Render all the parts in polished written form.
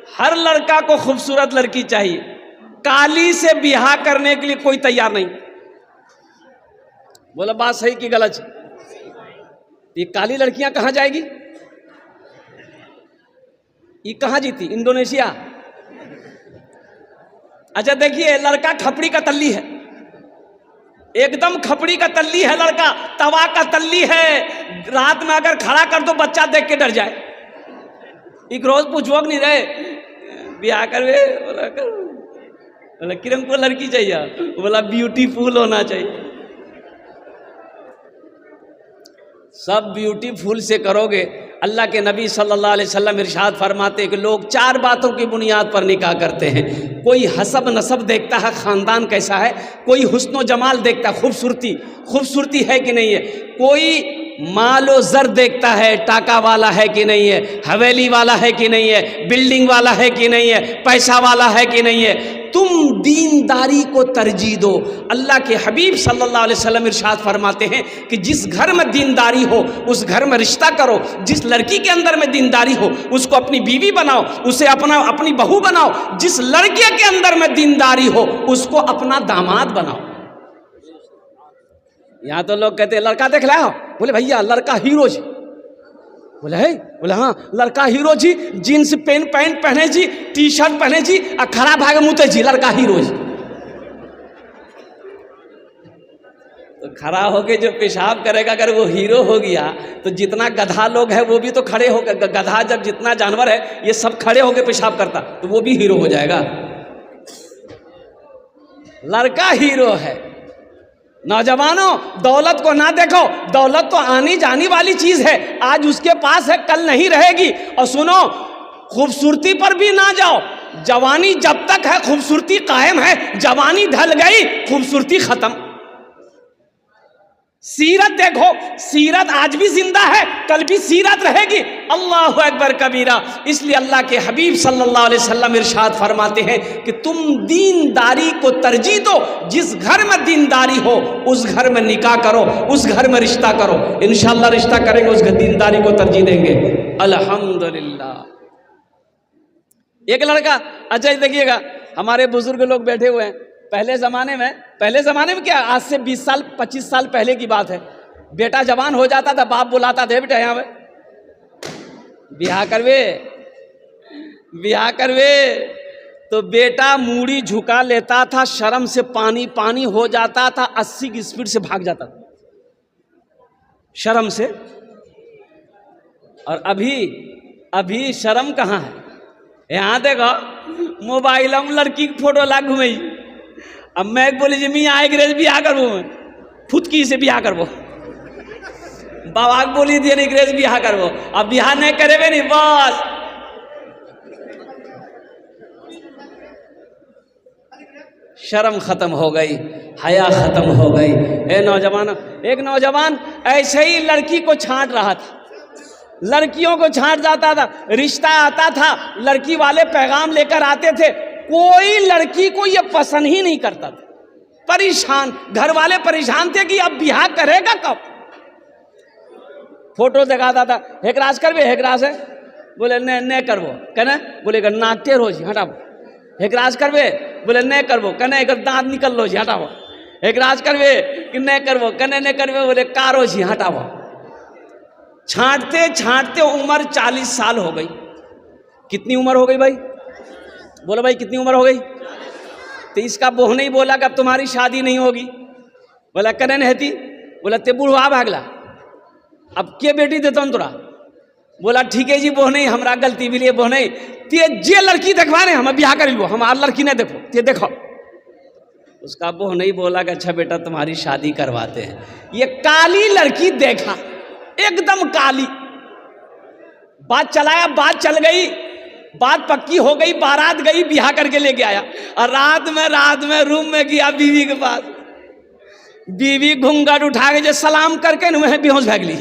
हर लड़का को खूबसूरत लड़की चाहिए, काली से ब्याह करने के लिए कोई तैयार नहीं। बोला बात सही कि गलत? ये काली लड़कियां कहां जाएगी? ये कहां जीती? इंडोनेशिया। अच्छा देखिए, लड़का खपड़ी का तल्ली है, एकदम खपड़ी का तल्ली है लड़का, तवा का तल्ली है। रात में अगर खड़ा कर दो बच्चा देख के डर जाए। एक रोज पूछो नहीं रहे ब्याह करवे, बोला किरण को लड़की चाहिए, बोला ब्यूटीफुल होना चाहिए। सब ब्यूटीफुल से करोगे। अल्लाह के नबी सल्लल्लाहु अलैहि वसल्लम इरशाद फरमाते हैं कि लोग 4 बातों की बुनियाद पर निकाह करते हैं। कोई हसब नसब देखता है, ख़ानदान कैसा है। कोई हुस्न जमाल देखता है, खूबसूरती है कि नहीं है। कोई मालो ज़र देखता है, टाका वाला है कि नहीं है, हवेली वाला है कि नहीं है, बिल्डिंग वाला है कि नहीं है, पैसा वाला है कि नहीं है। तुम दीनदारी को तरजीह दो। अल्लाह के हबीब सल्लल्लाहु अलैहि वसल्लम इरशाद फरमाते हैं कि जिस घर में दीनदारी हो उस घर में रिश्ता करो। जिस लड़की के अंदर में दीनदारी हो उसको अपनी बीवी बनाओ, उसे अपनी बहू बनाओ। जिस लड़के के अंदर में दीनदारी हो उसको अपना दामाद बनाओ। यहाँ तो लोग कहते हैं लड़का देख लाओ, बोले भैया लड़का हीरो जी। बोले है, बोले हाँ लड़का हीरो जी, जीन्स पैंट पहने जी, टी शर्ट पहने जी, और खड़ा भागे मुँह जी, लड़का हीरो जी। तो खड़ा होके जो पेशाब करेगा अगर वो हीरो हो गया तो जितना गधा लोग है वो भी तो खड़े हो, गधा जब जितना जानवर है ये सब खड़े होके पेशाब करता तो वो भी हीरो हो जाएगा। लड़का हीरो है। नौजवानों, दौलत को ना देखो, दौलत तो आनी जानी वाली चीज है, आज उसके पास है कल नहीं रहेगी। और सुनो, खूबसूरती पर भी ना जाओ। जवानी जब तक है खूबसूरती कायम है, जवानी ढल गई खूबसूरती खत्म। सीरत देखो, सीरत आज भी जिंदा है, कल भी सीरत रहेगी। अल्लाहु अकबर कबीरा। इसलिए अल्लाह के हबीब सल्लल्लाहु अलैहि वसल्लम इरशाद फरमाते हैं कि तुम दीनदारी को तरजीह दो। जिस घर में दीनदारी हो उस घर में निकाह करो, उस घर में रिश्ता करो। इंशाअल्लाह रिश्ता करेंगे, उस दीनदारी को तरजीह देंगे। अल्हम्दुलिल्लाह। एक लड़का, अच्छा देखिएगा, हमारे बुजुर्ग लोग बैठे हुए हैं। पहले ज़माने में क्या, आज से 20 साल 25 साल पहले की बात है। बेटा जवान हो जाता था, बाप बुलाता था, बेटा यहाँ ब्याह करवे तो बेटा मूड़ी झुका लेता था, शर्म से पानी पानी हो जाता था, 80 की स्पीड से भाग जाता था शर्म से। और अभी शर्म कहाँ है? यहाँ देखो मोबाइल में लड़की की फोटो लाग घूमे। अब मैं बोली जी मैं अंग्रेज ब्याह करबो, फुतकी से ब्याह करबो। बाबा बोली दिए अंग्रेज ब्याह करबो, अब ब्याह नहीं करेबे नहीं, बस शर्म खत्म हो गई, हया खत्म हो गई। एक नौजवान ऐसे ही लड़की को छांट रहा था, लड़कियों को छांट जाता था। रिश्ता आता था, लड़की वाले पैगाम लेकर आते थे, कोई लड़की को ये पसंद ही नहीं करता था। परेशान, घर वाले परेशान थे कि अब ब्याह करेगा कब। फोटो दिखाता था, हेकराज करबे, हेकराज है, बोले नहीं करबो, कहने बोले नाकटे रोज हटाओ। हेकराज करबे, बोले नहीं करबो, कहने एक दांत निकल लो जी हटाओ। हेकराज करबे कि नहीं करबो, कहने नहीं करबे, बोले कारो जी हटाओ। छांटते छांटते उम्र 40 साल हो गई। कितनी उम्र हो गई भाई? बोलो भाई कितनी उम्र हो गई? तो इसका बोह नहीं बोला कि अब तुम्हारी शादी नहीं होगी। बोला कने नहीं थी, बोला ते बुढ़वा भागला, अब के बेटी देता हूँ तोरा। बोला ठीक है जी, बोह नहीं, हमारा गलती भी लिए बोह नहीं, ते जे लड़की देखवा रहे हम ब्याह कर लो, हमार लड़की नहीं देखो, ते देखो। उसका बोह नहीं बोला कि अच्छा बेटा तुम्हारी शादी करवाते हैं। ये काली लड़की देखा, एकदम काली, बात चलाया, बात चल गई, बात पक्की हो गई, बारात गई, ब्याह करके लेके आया। और रात में रूम में गया बीवी के पास, बीवी घूंघट उठा के जो सलाम करके वह बेहोश भाग ली।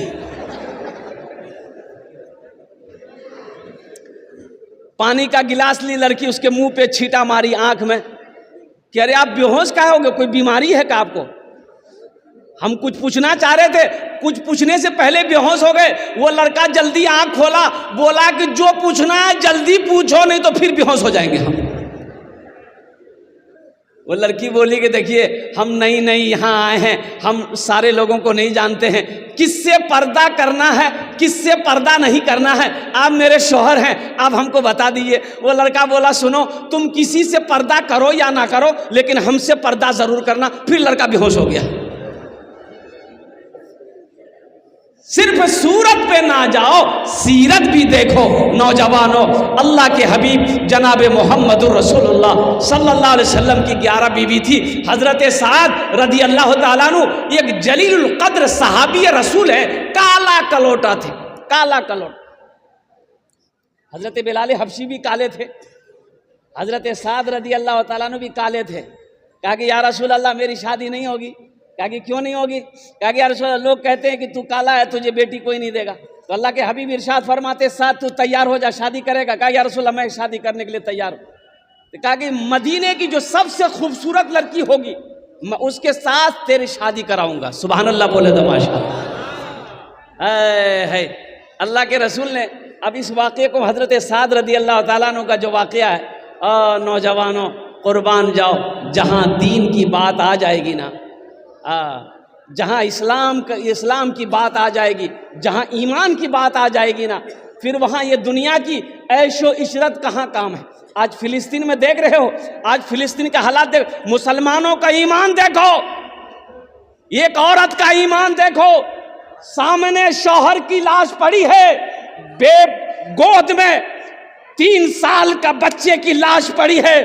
पानी का गिलास ली लड़की, उसके मुंह पे छींटा मारी आंख में कि अरे आप बेहोश क्या होगे, कोई बीमारी है क्या आपको? हम कुछ पूछना चाह रहे थे, कुछ पूछने से पहले बेहोश हो गए। वो लड़का जल्दी आंख खोला, बोला कि जो पूछना है जल्दी पूछो, नहीं तो फिर बेहोश हो जाएंगे हम। वो लड़की बोली कि देखिए हम नई नई यहाँ आए हैं, हम सारे लोगों को नहीं जानते हैं, किससे पर्दा करना है किससे पर्दा नहीं करना है, आप मेरे शौहर हैं, आप हमको बता दीजिए। वो लड़का बोला सुनो, तुम किसी से पर्दा करो या ना करो, लेकिन हमसे पर्दा जरूर करना। फिर लड़का बेहोश हो गया। सिर्फ सूरत पे ना जाओ, सीरत भी देखो नौजवानों। अल्लाह के हबीब जनाब मोहम्मदुर रसूलुल्लाह सल्लल्लाहु अलैहि वसल्लम की 11 बीवी थी। हजरत साद रदी अल्लाह ताला अन्हु एक जलीलुल कद्र सहाबी रसूल है, काला कलोटा थे, काला कलोट। हजरत बिलाल हबशी भी काले थे, हजरत साद रदी अल्लाह ताला अन्हु भी काले थे। कहा कि या रसूल अल्लाह मेरी शादी नहीं होगी। कहा कि क्यों नहीं होगी? कहा कि यार लोग कहते हैं कि तू काला है, तुझे बेटी कोई नहीं देगा। तो अल्लाह के हबीब इरशाद फरमाते साथ तू तैयार हो जा, शादी करेगा? कहा या रसूल मैं शादी करने के लिए तैयार हूँ। तो कहा कि मदीने की जो सबसे खूबसूरत लड़की होगी मैं उसके साथ तेरी शादी कराऊंगा। सुभान अल्लाह बोले तो माशाअल्लाह। है अल्लाह के रसूल ने अब इस वाक़े को, हजरत साद रदी अल्लाह ताला अन्हु का जो वाक़या है, नौजवानों कुर्बान जाओ, जहाँ दीन की बात आ जाएगी ना, जहाँ इस्लाम की बात आ जाएगी, जहाँ ईमान की बात आ जाएगी ना, फिर वहाँ ये दुनिया की ऐशो इशरत कहाँ काम है। आज फिलिस्तीन में देख रहे हो, आज फिलिस्तीन का हालात देख, मुसलमानों का ईमान देखो, एक औरत का ईमान देखो, सामने शौहर की लाश पड़ी है, गोद में 3 साल का बच्चे की लाश पड़ी है,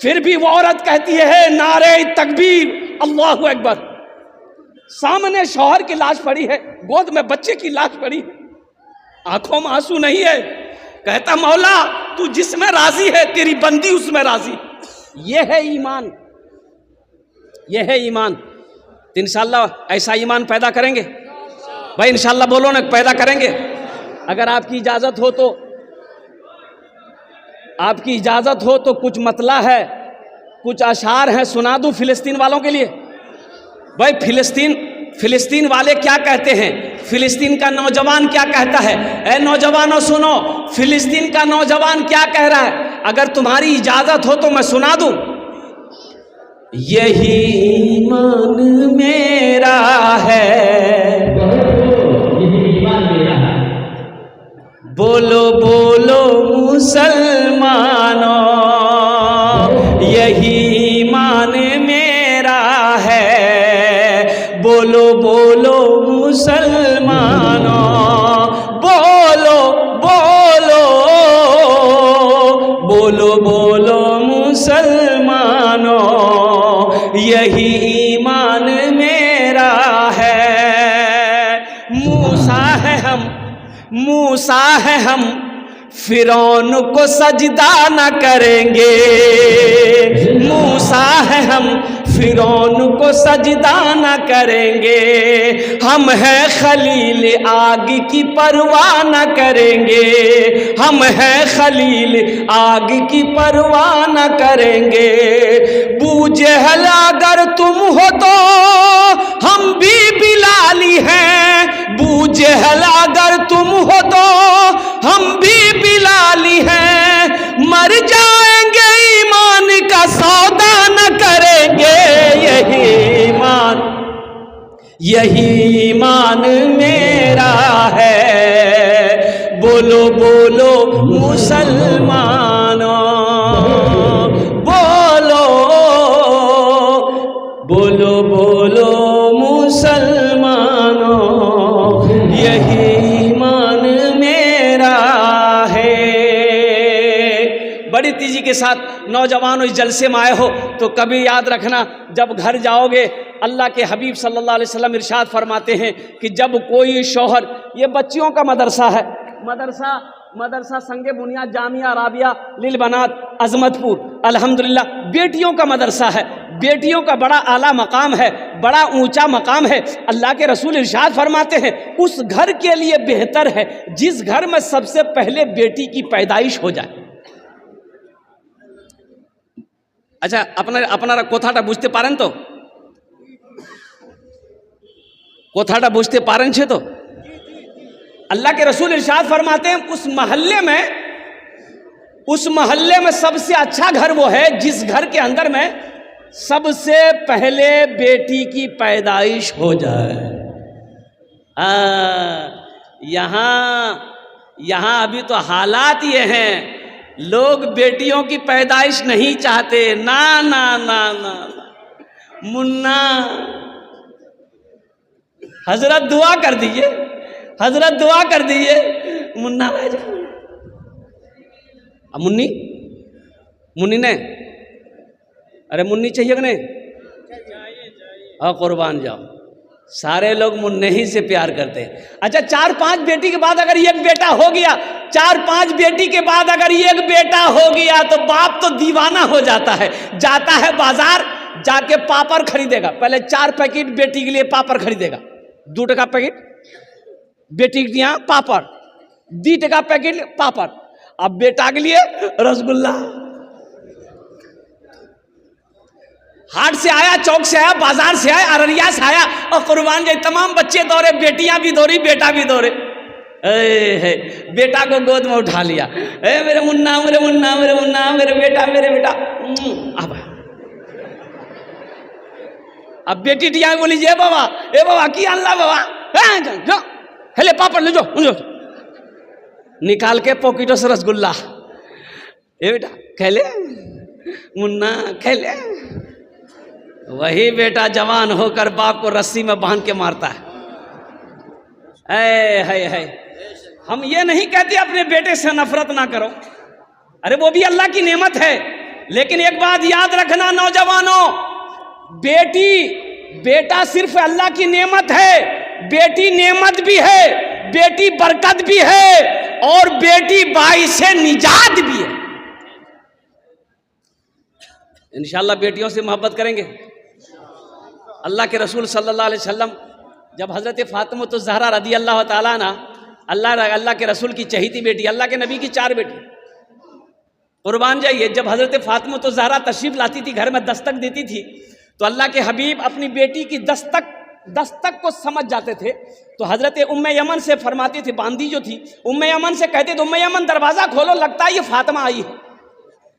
फिर भी वो औरत कहती है नारे तकबीर अल्लाहु अकबर। सामने शौहर की लाश पड़ी है, गोद में बच्चे की लाश पड़ी है, आंखों में आंसू नहीं है, कहता मौला तू जिसमें राजी है तेरी बंदी उसमें राजी। ये है ईमान, ये है ईमान। तो इंशाअल्लाह ऐसा ईमान पैदा करेंगे भाई, इंशाअल्लाह बोलो ना, पैदा करेंगे। अगर आपकी इजाजत हो तो, आपकी इजाजत हो तो कुछ मतला है, कुछ अशार हैं, सुना दूं फिलिस्तीन वालों के लिए। भाई फिलिस्तीन वाले क्या कहते हैं, फिलिस्तीन का नौजवान क्या कहता है? ए नौजवानों सुनो, फिलिस्तीन का नौजवान क्या कह रहा है, अगर तुम्हारी इजाजत हो तो मैं सुना दूं। यही ईमान मेरा है, बोलो बोलो मुसलमानों, यही ईमान मेरा है, बोलो बोलो मुसलमानों, बोलो बोलो बोलो बोलो मुसलमानों, यही ईमान मेरा है। मूसा है हम फिरौन को सजदा न करेंगे, मूसा है हम फिरौन को सजदा न करेंगे, हम हैं खलील आग की परवाह न करेंगे, हम हैं खलील आग की परवाह न करेंगे। बूजहल अगर तुम हो तो हम भी बिलाली हैं, बूजहल अगर तुम हो तो हम भी बिलाली हैं, मर जाएंगे ईमान का सौदा न करेंगे, यही ईमान मेरा है, बोलो बोलो मुसलमानों, बोलो बोलो बोलो मुसलमानों, यही ईमान मेरा है। बड़ी तेजी के साथ नौजवानों इस जलसे में आए हो तो कभी याद रखना, जब घर जाओगे अल्लाह के हबीब सल्लल्लाहु अलैहि वसल्लम इरशाद फरमाते हैं कि जब कोई शौहर, ये बच्चियों का मदरसा है, मदरसा संगे बुनियाद जामिया राबिया लिल बनात अजमतपुर, अल्हम्दुलिल्लाह बेटियों का मदरसा है, बेटियों का बड़ा आला मकाम है, बड़ा ऊंचा मकाम है। अल्लाह के रसूल इरशाद फरमाते हैं उस घर के लिए बेहतर है जिस घर में सबसे पहले बेटी की पैदाइश हो जाए। अच्छा अपना कोथाटा बुझते पारें तो कोथाटा बुझते पारन छे तो अल्लाह के रसूल इरशाद फरमाते हैं उस महल्ले में सबसे अच्छा घर वो है जिस घर के अंदर में सबसे पहले बेटी की पैदाइश हो जाए। यहाँ अभी तो हालात ये हैं, लोग बेटियों की पैदाइश नहीं चाहते। ना ना ना ना, मुन्ना हजरत दुआ कर दीजिए, हजरत दुआ कर दीजिए, मुन्ना भाई जाओ। मुन्नी मुन्नी ने, अरे मुन्नी चाहिए कि नहीं? कुर्बान जाओ, सारे लोग मुन्ने ही से प्यार करते हैं। अच्छा 4-5 बेटी के बाद अगर एक बेटा हो गया, 4-5 बेटी के बाद अगर एक बेटा हो गया तो बाप तो दीवाना हो जाता है, जाता है बाजार, जाके पापड़ खरीदेगा। पहले 4 पैकेट बेटी के लिए पापड़ खरीदेगा, 2 टका पैकेट बेटी के यहाँ पापड़, 2 टका पैकेट पापड़। अब बेटा के लिए रसगुल्ला। हाट से आया, चौक से आया, बाजार से आया, अररिया से आया, और कुर्बान जाए तमाम बच्चे दौड़े, बेटियां भी दौड़ी, बेटा भी दौड़े। बेटा को गोद में उठा लिया, मेरे मुन्ना, मेरे मुन्ना, मेरे मुन्ना, मेरे बेटा, मेरे बेटा। अब बेटी टिया बोली जे बाबा, ए बाबा की अल्लाह बाबा, हेले पापड़ ले जाओ, निकाल के पॉकेटों से रसगुल्ला। ए बेटा खेले, मुन्ना खेले। वही बेटा जवान होकर बाप को रस्सी में बांध के मारता है। हम ये नहीं कहते अपने बेटे से नफरत ना करो, अरे वो भी अल्लाह की नेमत है। लेकिन एक बात याद रखना नौजवानों, बेटा सिर्फ अल्लाह की नेमत है, बेटी नेमत भी है, बेटी बरकत भी है, और बेटी बाइसे निजात भी है। इंशाअल्लाह बेटियों से मोहब्बत करेंगे। अल्लाह के रसूल सल्लल्लाहु अलैहि वसल्लम जब हज़रत फ़ातिमा तो ज़हरा रदी अल्लाह ताला ना, अल्लाह के रसूल की चहीती बेटी, अल्लाह के नबी की 4 बेटी, कुर्बान जाइए, जब हज़रत फ़ातिमा तो ज़हरा तशरीफ़ लाती थी, घर में दस्तक देती थी, तो अल्लाह के हबीब अपनी बेटी की दस्तक को समझ जाते थे। तो हज़रत उम्मे यमन से फरमाती थी, बांदी जो थी, उम्मे यमन से कहते थे, उम्मे यमन दरवाज़ा खोलो, लगता है ये फ़ातिमा आई है।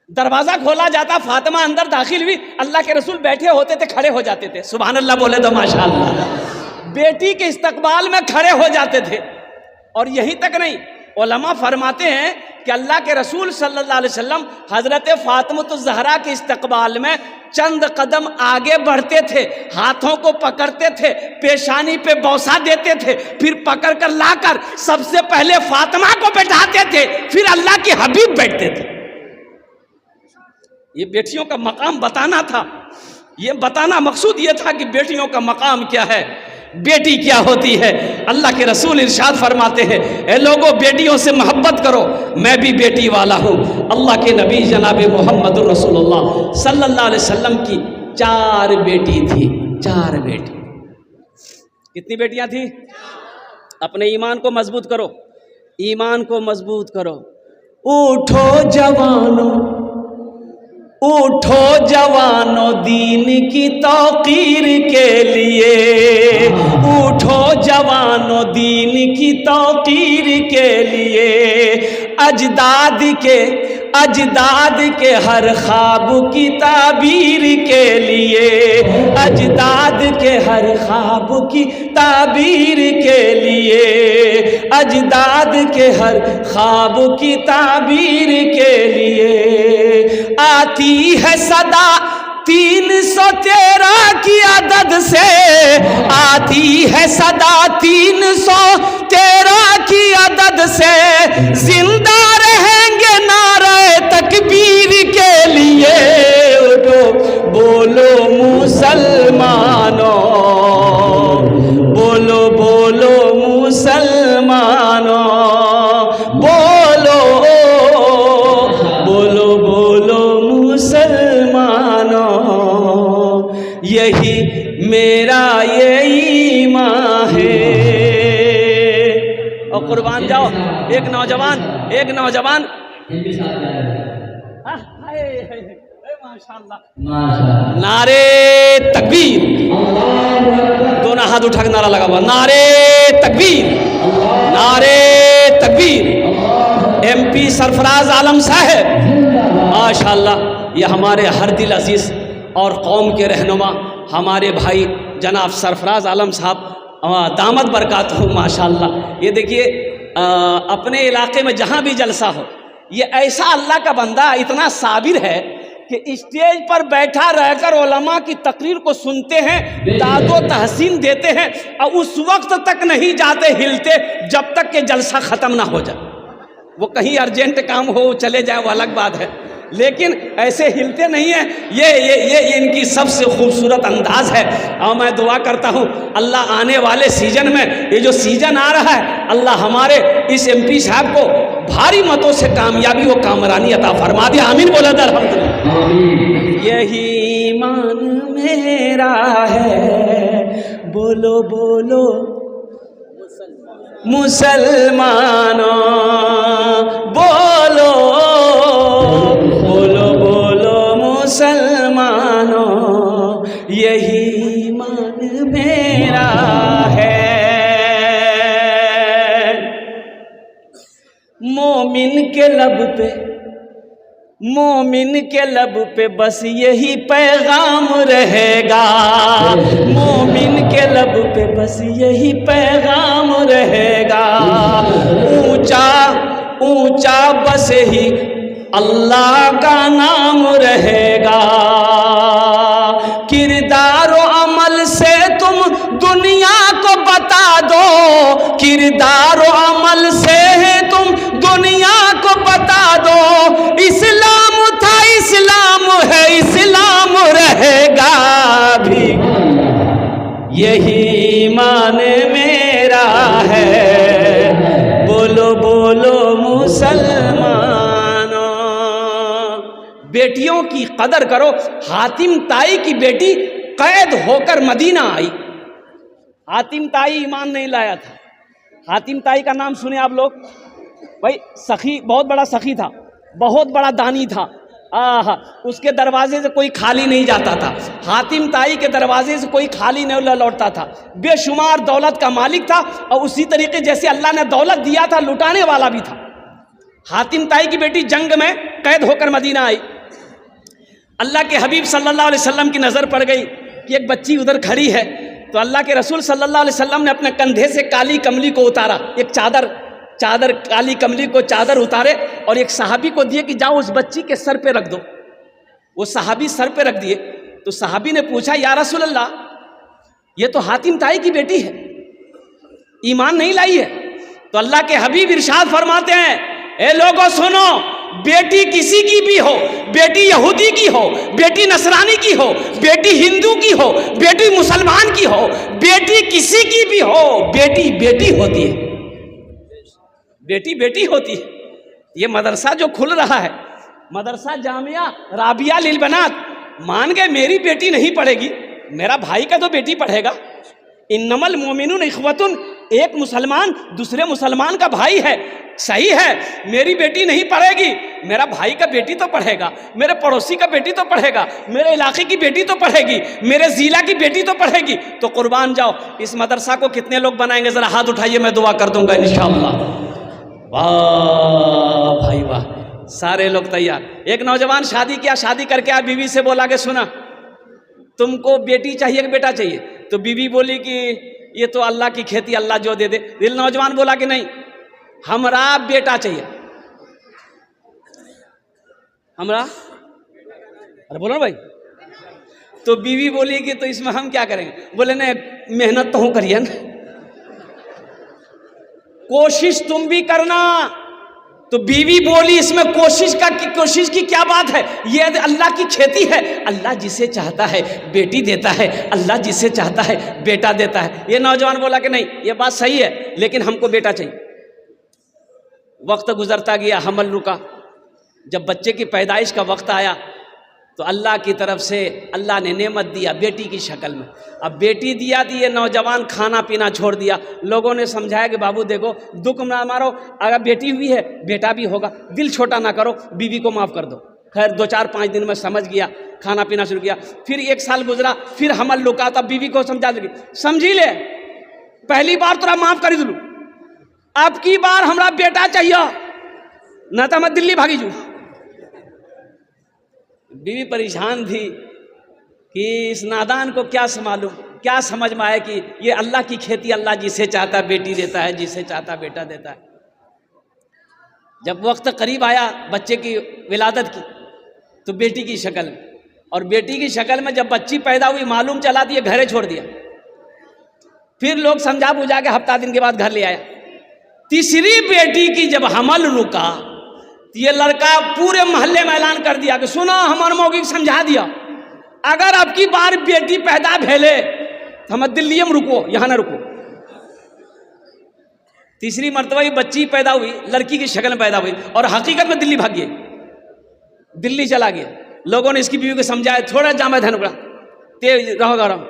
दरवाज़ा खोला जाता, फ़ातिमा अंदर दाखिल हुई, अल्लाह के रसूल बैठे होते थे, खड़े हो जाते थे। सुभान अल्लाह बोले तो माशाअल्लाह, बेटी के इस्तकबाल में खड़े हो जाते थे। और यहीं तक नहीं, उलमा फरमाते हैं कि अल्लाह के रसूल सल्लल्लाहु अलैहि वसल्लम हज़रत फ़ातिमा ज़हरा के इस्तकबाल में चंद कदम आगे बढ़ते थे, हाथों को पकड़ते थे, पेशानी पे बौसा देते थे, फिर पकड़ कर लाकर सबसे पहले फ़ातिमा को बैठाते थे, फिर अल्लाह के हबीब बैठते थे। ये बेटियों का मकाम बताना था, ये बताना मकसूद ये था कि बेटियों का मकाम क्या है, बेटी क्या होती है। अल्लाह के रसूल इरशाद फरमाते हैं, ए लोगों बेटियों से मोहब्बत करो, मैं भी बेटी वाला हूँ। अल्लाह के नबी जनाब मोहम्मद रसूलुल्लाह सल्लल्लाहु अलैहि वसल्लम की 4 बेटी थी, 4 बेटी। कितनी बेटियां थी? अपने ईमान को मजबूत करो, ईमान को मजबूत करो। उठो जवानों, उठो जवानों दीन की तौकीर के लिए, उठो जवानों दीन की तौकीर के लिए, अजदाद के हर ख्वाब की ताबीर के लिए, अजदाद के हर ख्वाब की ताबीर के लिए, अजदाद के हर ख्वाब की ताबीर के लिए। आती है सदा 313 की अदद से, आती है सदा 313 की अदद से, जिंदा रहेंगे नारे तकबीर के लिए। उठो बोलो मुसलमानों, बोलो बोलो मुसलमानों, बोलो बोलो बोलो मुसलमानों, यही मेरा ये ईमान है। और कुर्बान जाओ, एक नौजवान माशाल्लाह। नारे तकबीर, दोनों हाथ उठा के नारा लगा हुआ, नारे तकबीर, नारे तकबीर। MP सरफराज आलम साहब माशाल्लाह, ये हमारे हर दिल अजीज और कौम के रहनुमा हमारे भाई जनाब सरफराज आलम साहब दामद बरकात हो माशाल्लाह। ये देखिए अपने इलाके में जहाँ भी जलसा हो, ये ऐसा अल्लाह का बंदा इतना साबिर है कि स्टेज पर बैठा रहकर उलमा की तकरीर को सुनते हैं, दादो तहसीन देते हैं और उस वक्त तक नहीं जाते हिलते जब तक कि जलसा ख़त्म ना हो जाए। वो कहीं अर्जेंट काम हो चले जाए वो अलग बात है, लेकिन ऐसे हिलते नहीं हैं। ये इनकी सबसे खूबसूरत अंदाज है। और मैं दुआ करता हूँ अल्लाह आने वाले सीजन में, ये जो सीजन आ रहा है, अल्लाह हमारे इस MP साहब को भारी मतों से कामयाबी व कामरानी अता फरमा दिया। आमीन बोला था अल्हम्दुलिल्लाह। यही ईमान मेरा है, बोलो बोलो मुसलमानों, बोलो बोलो बोलो मुसलमानों, यही ईमान मेरा है। मोमिन के लब पे, मोमिन के लब पे बस यही पैगाम रहेगा, मोमिन के लब पे बस यही पैगाम रहेगा। ऊंचा ऊंचा बस ही अल्लाह का नाम रहेगा। किरदार और अमल से तुम दुनिया को बता दो, किरदार और अमल से तुम दुनिया को बता दो। इस्लाम था इस्लाम है इस्लाम रहेगा भी, यही ईमान मेरा है, बोलो बोलो मुसलमानों। बेटियों की कदर करो। हातिम ताई की बेटी कैद होकर मदीना आई। हातिम ताई ईमान नहीं लाया था। हातिम ताई का नाम सुने आप लोग? भाई सखी, बहुत बड़ा सखी था, बहुत बड़ा दानी था। उसके दरवाजे से कोई खाली नहीं जाता था। हातिम ताई के दरवाजे से कोई खाली नहीं लौटता था। बेशुमार दौलत का मालिक था और उसी तरीके जैसे अल्लाह ने दौलत दिया था लुटाने वाला भी था। हातिम ताई की बेटी जंग में कैद होकर मदीना आई। अल्लाह के हबीब सल्लल्लाहु अलैहि वसल्लम की नज़र पड़ गई कि एक बच्ची उधर खड़ी है, तो अल्लाह के रसूल सल्लल्लाहु अलैहि वसल्लम ने अपने कंधे से काली कमली को उतारा, एक चादर काली कमली को चादर उतारे और एक सहाबी को दिए कि जाओ उस बच्ची के सर पे रख दो। वो सहाबी सर पे रख दिए। तो सहाबी ने पूछा, या रसूल अल्लाह, ये तो हातिम ताई की बेटी है, ईमान नहीं लाई है। तो अल्लाह के हबीब इरशाद फरमाते हैं, ए लोगों सुनो, बेटी किसी की भी हो, बेटी यहूदी की हो, बेटी नसरानी की हो, बेटी हिंदू की हो, बेटी मुसलमान की हो, बेटी किसी की भी हो, बेटी बेटी होती है, बेटी बेटी होती है। ये मदरसा जो खुल रहा है, मदरसा जामिया राबिया लिल बनात, मान गए मेरी बेटी नहीं पढ़ेगी, मेरा भाई का तो बेटी पढ़ेगा। इन्नमल मोमिनुन इख्वतुन, एक मुसलमान दूसरे मुसलमान का भाई है, सही है। मेरी बेटी नहीं पढ़ेगी, मेरा भाई का बेटी तो पढ़ेगा, मेरे पड़ोसी का बेटी तो पढ़ेगा, मेरे इलाके की बेटी तो पढ़ेगी, मेरे ज़िला की बेटी तो पढ़ेगी। तो कुर्बान जाओ, इस मदरसा को कितने लोग बनाएंगे? ज़रा हाथ उठाइए, मैं दुआ कर दूंगा इंशाअल्लाह। वाह भाई वाह, सारे लोग तैयार। एक नौजवान शादी किया, शादी करके आ बीवी से बोला कि सुना, तुमको बेटी चाहिए कि बेटा चाहिए? तो बीवी बोली कि ये तो अल्लाह की खेती, अल्लाह जो दे दे। दिल नौजवान बोला कि नहीं, हमरा बेटा चाहिए, हमरा। अरे बोलो भाई। तो बीवी बोली कि तो इसमें हम क्या करेंगे? बोले नहीं, मेहनत तो हूं करिए ना, कोशिश तुम भी करना। तो बीवी बोली इसमें कोशिश की क्या बात है, ये अल्लाह की खेती है, अल्लाह जिसे चाहता है बेटी देता है, अल्लाह जिसे चाहता है बेटा देता है। ये नौजवान बोला कि नहीं, ये बात सही है, लेकिन हमको बेटा चाहिए। वक्त गुजरता गया, हमल रुका। जब बच्चे की पैदाइश का वक्त आया तो अल्लाह की तरफ से अल्लाह ने नेमत दिया बेटी की शक्ल में। अब बेटी दिया थी, ये नौजवान खाना पीना छोड़ दिया। लोगों ने समझाया कि बाबू देखो, दुख ना मारो, अगर बेटी हुई है बेटा भी होगा, दिल छोटा ना करो, बीवी को माफ़ कर दो, खैर 2-4-5 दिन में समझ गया, खाना पीना शुरू किया। फिर 1 साल गुजरा, फिर हमल लुका, तब बीवी को समझा लगी, समझी ले पहली बार तोरा माफ कर दूँ, अब की बार हमरा बेटा चाहिए, न तो मैं दिल्ली भागी जू। बीवी परेशान थी कि इस नादान को क्या मालूम, क्या समझ में आए कि ये अल्लाह की खेती, अल्लाह जिसे चाहता बेटी देता है, जिसे चाहता बेटा देता है। जब वक्त करीब आया बच्चे की विलादत की, तो बेटी की शक्ल में, और बेटी की शक्ल में जब बच्ची पैदा हुई, मालूम चला दिया, घरे छोड़ दिया। फिर लोग समझा बुझा के हफ्ता दिन के बाद घर ले आया। तीसरी बेटी की जब हमल रुका, तो ये लड़का पूरे मोहल्ले में ऐलान कर दिया कि सुनो, हमारे मौगी को समझा दिया, अगर अब की बार बेटी पैदा भेले तो हम दिल्ली में रुको, यहाँ ना रुको। तीसरी मर्तबा ये बच्ची पैदा हुई, लड़की की शक्ल में पैदा हुई, और हकीकत में दिल्ली भाग गई, दिल्ली चला गया। लोगों ने इसकी बीवी को समझाया, थोड़ा जामा धन उड़ा, तेज रहोगा रहो।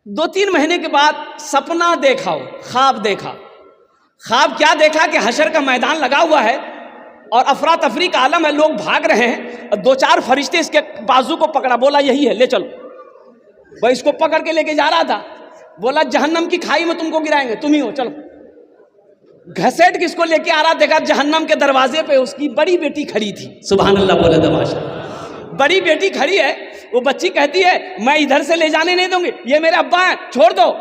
2-3 महीने के बाद सपना देखा, ख्वाब देखा। ख्वाब क्या देखा कि हशर का मैदान लगा हुआ है और अफरा तफरी का आलम है, लोग भाग रहे हैं, और 2-4 फरिश्ते इसके बाजू को पकड़ा, बोला यही है, ले चलो। वह इसको पकड़ के लेके जा रहा था, बोला जहन्नम की खाई में तुमको गिराएंगे, तुम ही हो, चलो। घसेट किसको लेके आ रहा, देखा जहन्नम के दरवाजे पे उसकी बड़ी बेटी खड़ी थी। सुभान अल्लाह बोले तमाशा, बड़ी बेटी खड़ी है। वो बच्ची कहती है मैं इधर से ले जाने नहीं दूंगी, ये मेरे अब्बा हैं, छोड़ दो।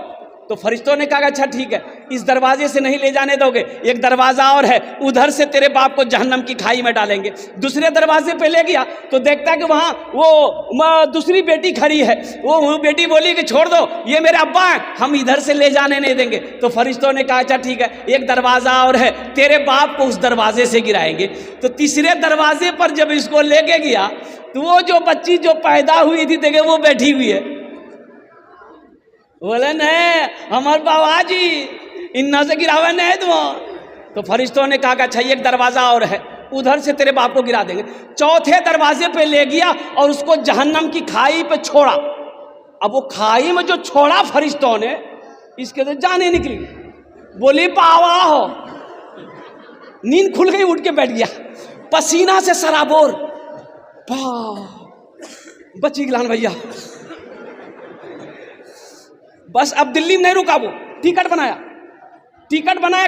तो फरिश्तों ने कहा अच्छा ठीक है, इस दरवाजे से नहीं ले जाने दोगे, एक दरवाजा और है, उधर से तेरे बाप को जहन्नम की खाई में डालेंगे। दूसरे दरवाजे पे ले गया तो देखता कि वहाँ वो दूसरी बेटी खड़ी है। वो बेटी बोली कि छोड़ दो, ये मेरे अब्बा हैं, हम इधर से ले जाने नहीं देंगे। तो फरिश्तों ने कहा अच्छा ठीक है, एक दरवाजा और है, तेरे बाप को उस दरवाजे से गिराएंगे। तो तीसरे दरवाजे पर जब इसको लेके गया, तो वो जो बच्ची जो पैदा हुई थी देखे वो बैठी हुई है। बोले नहीं हमारे बाबा जी इन्ना से गिरावे नहीं तुम। तो फरिश्तों ने कहा अच्छा एक दरवाजा और है, उधर से तेरे बाप को गिरा देंगे। चौथे दरवाजे पे ले गया और उसको जहन्नम की खाई पे छोड़ा। अब वो खाई में जो छोड़ा फरिश्तों ने, इसके तो जाने निकली। बोली पावा हो, नींद खुल गई, उठ के बैठ गया, पसीना से सराबोर। बची गिलान भैया। बस अब दिल्ली में नहीं रुका, वो टिकट बनाया,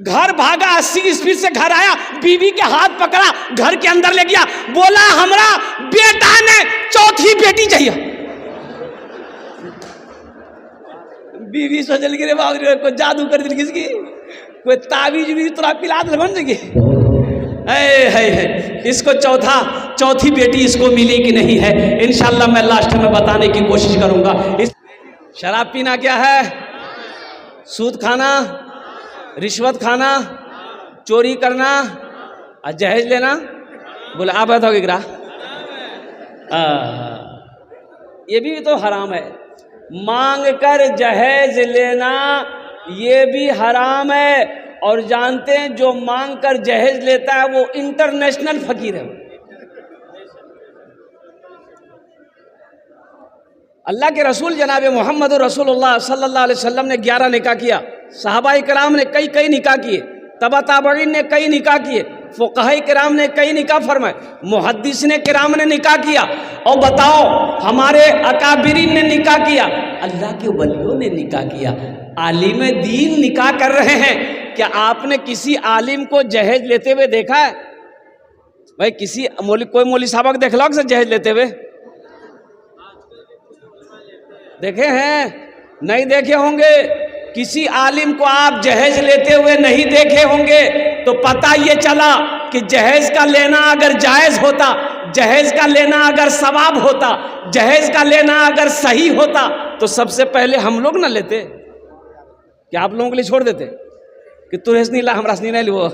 घर भागा 80 स्पीड से घर आया, बीवी के हाथ पकड़ा, घर के अंदर ले गया, बोला हमरा बेटा ने चौथी बेटी चाहिए। बीवी सोचल गिरे बाबू कोई जादू कर दी, किसकी कोई ताबीज भी तोरा पिला दे बन जाएगी। इसको चौथी बेटी इसको मिली कि नहीं है, इंशाल्लाह मैं लास्ट में बताने की कोशिश करूंगा। शराब पीना क्या है, सूद खाना, रिश्वत खाना, चोरी करना और जहेज लेना। बोले आप बताओगे क्या? ये भी तो हराम है। मांग कर जहेज लेना ये भी हराम है। और जानते हैं जो मांग कर जहेज लेता है वो इंटरनेशनल फकीर है। अल्लाह के रसूल जनाब मोहम्मद रसूलुल्लाह सल्लल्लाहु अलैहि वसल्लम ने 11 निकाह किया, सहाबाए किराम ने कई निकाह किए, तबा ताबईन ने कई निकाह किए, फुक़हा किराम ने कई निकाह फरमाए, मुहद्दिसीन किराम ने निकाह किया। और बताओ हमारे अकाबिरीन ने निकाह किया, अल्लाह के वलियों ने निकाह किया, आलिम दीन निकाह कर रहे हैं। क्या आपने किसी आलिम को जहेज लेते हुए देखा है? भाई किसी कोई मौलवी साहब देख लो से जहेज लेते हुए देखे हैं? नहीं देखे होंगे। किसी आलिम को आप जहेज लेते हुए नहीं देखे होंगे, तो पता ये चला कि जहेज का लेना अगर जायज़ होता, जहेज का लेना अगर सवाब होता, जहेज का लेना अगर सही होता, तो सबसे पहले हम लोग ना लेते। क्या आप लोगों के लिए छोड़ देते कि तू रेस नहीं ला, हमरा से नहीं लो।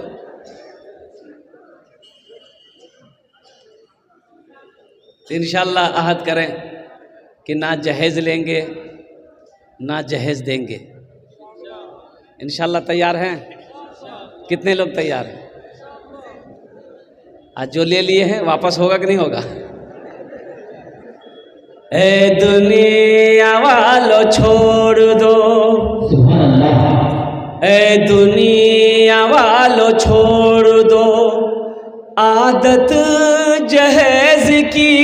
इंशाल्लाह अहद करें कि ना जहेज लेंगे ना जहेज देंगे। इंशाल्लाह तैयार हैं? कितने लोग तैयार हैं? आज जो ले लिए हैं वापस होगा कि नहीं होगा? ए दुनिया वालों छोड़ दो, ए दुनिया वालों छोड़ दो, आदत जहेज की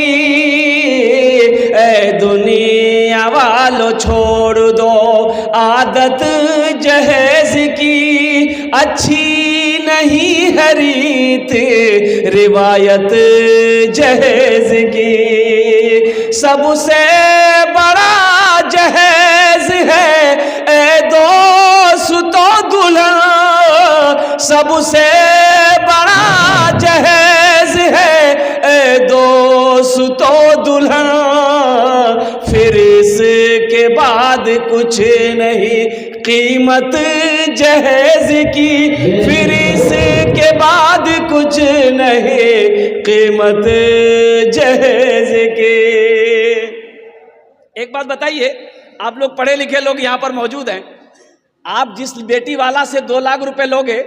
ए दुनिया वालों छोड़ दो, आदत जहेज की अच्छी नहीं है रीत रिवायत जहेज की। सबसे बड़ा जहेज है ए दोस्तों दुल्हन, सबसे बड़ा जहेज है ए दोस्तों दुल्हन, फिर इसके बाद कुछ नहीं कीमत जहेज की, फिर इसके बाद कुछ नहीं कीमत जहेज की। एक बात बताइए, आप लोग पढ़े लिखे लोग यहाँ पर मौजूद हैं, आप जिस बेटी वाला से 2 लाख रुपए लोगे,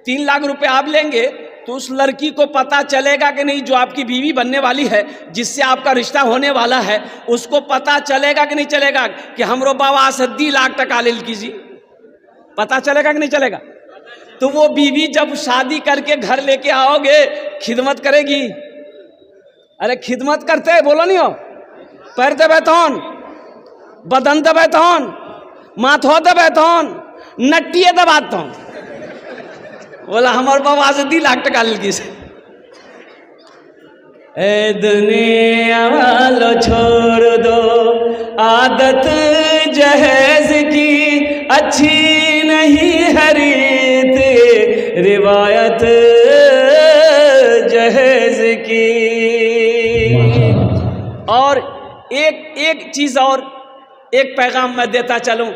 3 लाख रुपए आप लेंगे, तो उस लड़की को पता चलेगा कि नहीं, जो आपकी बीवी बनने वाली है, जिससे आपका रिश्ता होने वाला है, उसको पता चलेगा कि नहीं चलेगा कि हमरो बाबा 70 लाख टका लेल कीजिए? पता चलेगा कि नहीं चलेगा? तो वो बीवी जब शादी करके घर लेके आओगे, खिदमत करेगी? अरे खिदमत करते हैं, बोलो नहीं हो? पैर दबे तौन, बदन दबे तौन, माथो दबे तौन, नट्टिए दबात तौन। बोला हमारे बाबा 70 लाख टका लगी से। ए दुनिया वालों छोड़ दो, आदत जहेज की अच्छी नहीं है रीत रिवायत जहेज की। और एक चीज और, एक पैगाम मैं देता चलूं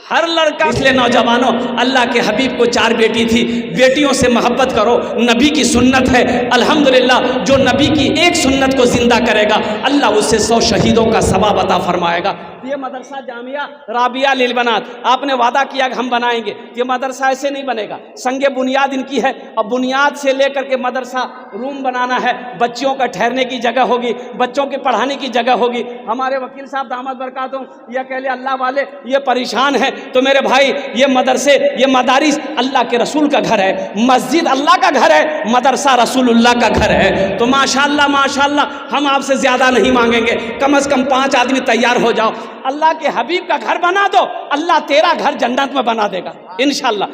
हर लड़का, इसलिए नौजवानों, अल्लाह के हबीब को 4 बेटी थी, बेटियों से मोहब्बत करो, नबी की सुन्नत है। अल्हम्दुलिल्लाह, जो नबी की एक सुन्नत को जिंदा करेगा, अल्लाह उससे 100 शहीदों का सवाब अता फरमाएगा। ये मदरसा जामिया राबिया लिल बनात, आपने वादा किया कि हम बनाएंगे, ये मदरसा ऐसे नहीं बनेगा, संगे बुनियाद इनकी है। अब बुनियाद से लेकर के मदरसा रूम बनाना है, बच्चियों का ठहरने की जगह होगी, बच्चों के पढ़ाने की जगह होगी। हमारे वकील साहब दामद बरकातुहू ये कहले अल्लाह वाले ये परेशान है, तो मेरे भाई ये मदरसे, ये मदारिस अल्लाह के रसूल का घर है, मस्जिद अल्लाह का घर है, मदरसा रसूलुल्लाह का घर है। तो माशाअल्लाह माशाअल्लाह, हम आपसे ज़्यादा नहीं मांगेंगे, कम से कम 5 आदमी तैयार हो जाओ, अल्लाह के हबीब का घर बना दो, अल्लाह तेरा घर जन्नत में बना देगा इंशाअल्लाह।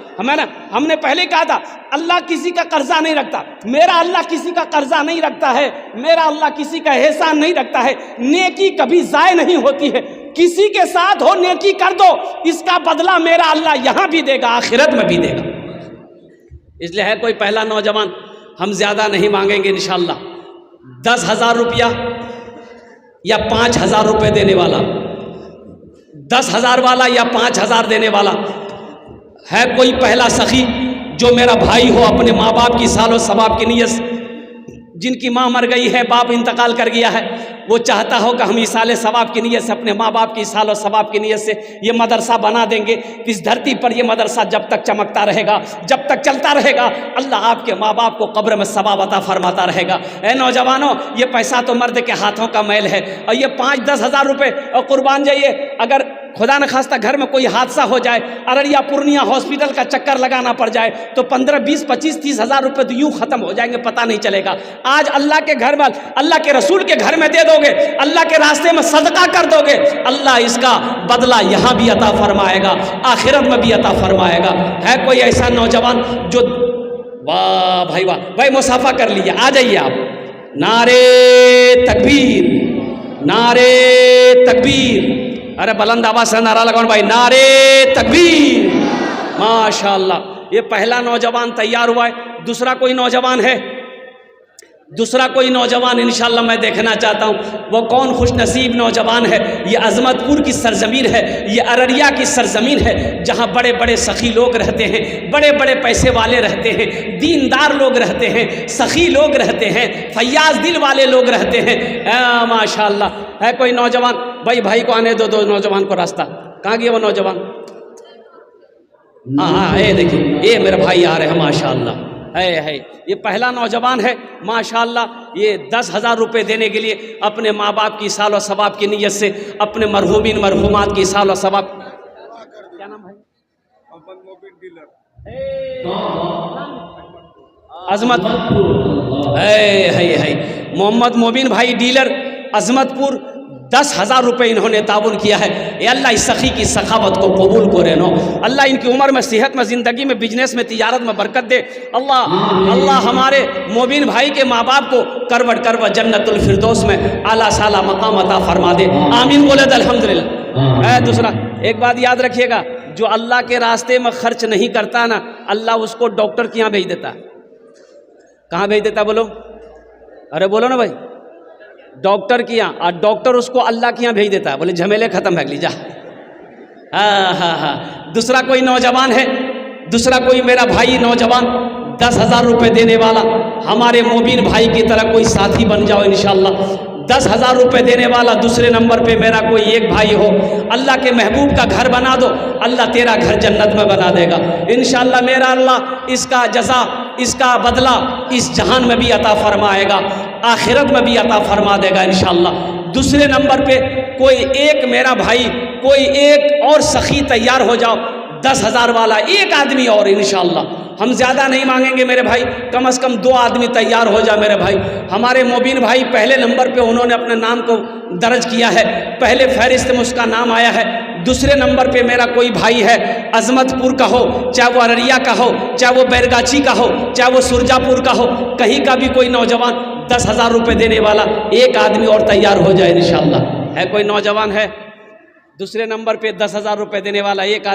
हमने पहले कहा था, अल्लाह किसी का कर्जा नहीं रखता, मेरा अल्लाह किसी का कर्जा नहीं रखता है, मेरा अल्लाह किसी का एहसान नहीं रखता है। नेकी कभी ज़ाय नहीं होती है, किसी के साथ हो नेकी कर दो, इसका बदला मेरा अल्लाह यहां भी देगा, आखिरत में भी देगा। इसलिए है कोई पहला नौजवान, हम ज्यादा नहीं मांगेंगे इंशाअल्लाह, 10,000 रुपया या 5,000 रुपये देने वाला, 10,000 वाला या 5,000 देने वाला है कोई पहला सखी जो मेरा भाई हो, अपने माँ बाप की सालो सवाब की नीयत से, जिनकी माँ मर गई है, बाप इंतकाल कर गया है, वो चाहता हो कि हम इसाले सवाब की नीयत से, अपने माँ बाप की इसाल सवाब की नीयत से ये मदरसा बना देंगे। इस धरती पर ये मदरसा जब तक चमकता रहेगा, जब तक चलता रहेगा, अल्लाह आपके माँ बाप को कब्र में सवाब अता फरमाता रहेगा। ए नौजवानों, ये पैसा तो मर्द के हाथों का मैल है, और ये 5-10 हज़ार रुपये और कुर्बान जाइए, अगर खुदा न खास्ता घर में कोई हादसा हो जाए, अररिया पूर्णिया हॉस्पिटल का चक्कर लगाना पड़ जाए, तो 15, 20, 25, 30 हज़ार रुपये तो यूँ ख़त्म हो जाएंगे, पता नहीं चलेगा। आज अल्लाह के घर में, अल्लाह के रसूल के घर में दे दोगे, अल्लाह के रास्ते में सदका कर दोगे, अल्लाह इसका बदला यहाँ भी अता फरमाएगा, आखिरत में भी अता फरमाएगा। है कोई ऐसा नौजवान जो, वाह भाई वाह, भाई मुसाफा कर लीजिए, आ जाइए आप। नारे तकबीर, नारे तकबीर, अरे बुलंद आवाज से नारा लगाओ भाई, नारे तकबीर। माशाअल्लाह, ये पहला नौजवान तैयार हुआ है। दूसरा कोई नौजवान है, दूसरा कोई नौजवान इंशाअल्लाह मैं देखना चाहता हूँ। वो कौन खुशनसीब नौजवान है? ये अजमतपुर की सरजमीन है, ये अररिया की सरजमीन है, जहाँ बड़े बड़े सखी लोग रहते हैं, बड़े बड़े पैसे वाले रहते हैं, दीनदार लोग रहते हैं, सखी लोग रहते हैं, फैयाज दिल वाले लोग रहते हैं। माशाअल्लाह, है कोई नौजवान? भाई को आने दो नौजवान को रास्ता। कहाँ गया वो नौजवान? हाँ, ये देखिए, ये मेरे भाई आ रहे हैं माशाअल्लाह। है ये पहला नौजवान है माशाअल्लाह। ये 10,000 रुपये देने के लिए अपने माँ बाप की साल और सवाब की नीयत से, अपने मरहूमिन मरहूमात की साल और सवाब। क्या नाम भाई? अजमतपुर है मोहम्मद मोबिन भाई डीलर अजमतपुर 10,000 रुपये इन्होंने ताउन किया है। ये अल्लाह इस सखी की सखावत को कबूल करे नो। अल्लाह इनकी उम्र में, सेहत में, ज़िंदगी में, बिजनेस में, तिजारत में बरकत दे। अल्लाह हमारे मोबिन भाई के माँ बाप को करवट करवट जन्नतुल फिरदौस में आला साला मकाम अता फरमा दे। आमीन बोले तो अल्हम्दुलिल्लाह। दूसरा एक बात याद रखिएगा, जो अल्लाह के रास्ते में खर्च नहीं करता ना, अल्लाह उसको डॉक्टर के यहाँ भेज देता। कहाँ भेज देता बोलो? अरे बोलो ना भाई, डॉक्टर के यहाँ। और डॉक्टर उसको अल्लाह के यहाँ भेज देता है, बोले झमेले खत्म है लीजा। हाँ। दूसरा कोई नौजवान है, दूसरा कोई मेरा भाई नौजवान 10,000 रुपये देने वाला, हमारे मोबिन भाई की तरह कोई साथी बन जाओ इंशाल्लाह। 10,000 रुपये देने वाला दूसरे नंबर पे मेरा कोई एक भाई हो, अल्लाह के महबूब का घर बना दो, अल्लाह तेरा घर जन्नत में बना देगा इंशाल्लाह। मेरा अल्लाह इसका जज़ा, इसका बदला इस जहान में भी अता फरमाएगा, आखिरत में भी अता फरमा देगा इंशाल्लाह। दूसरे नंबर पे कोई एक मेरा भाई, कोई एक और सखी तैयार हो जाओ, 10,000 वाला एक आदमी और इंशाल्लाह। हम ज़्यादा नहीं मांगेंगे मेरे भाई, कम से कम 2 आदमी तैयार हो जाए मेरे भाई। हमारे मोबिन भाई पहले नंबर पे उन्होंने अपने नाम को दर्ज किया है, पहले फहरिस्त में उसका नाम आया है। दूसरे नंबर पे मेरा कोई भाई है, अजमतपुर का हो, चाहे वो अररिया का हो, चाहे वो बैरगाछी का हो, चाहे वो सुरजापुर का हो, कहीं का भी कोई नौजवान 10,000 रुपये देने वाला एक आदमी और तैयार हो जाए इंशाल्लाह। है कोई नौजवान है दूसरे नंबर पे 10,000 रुपये देने वाला? एक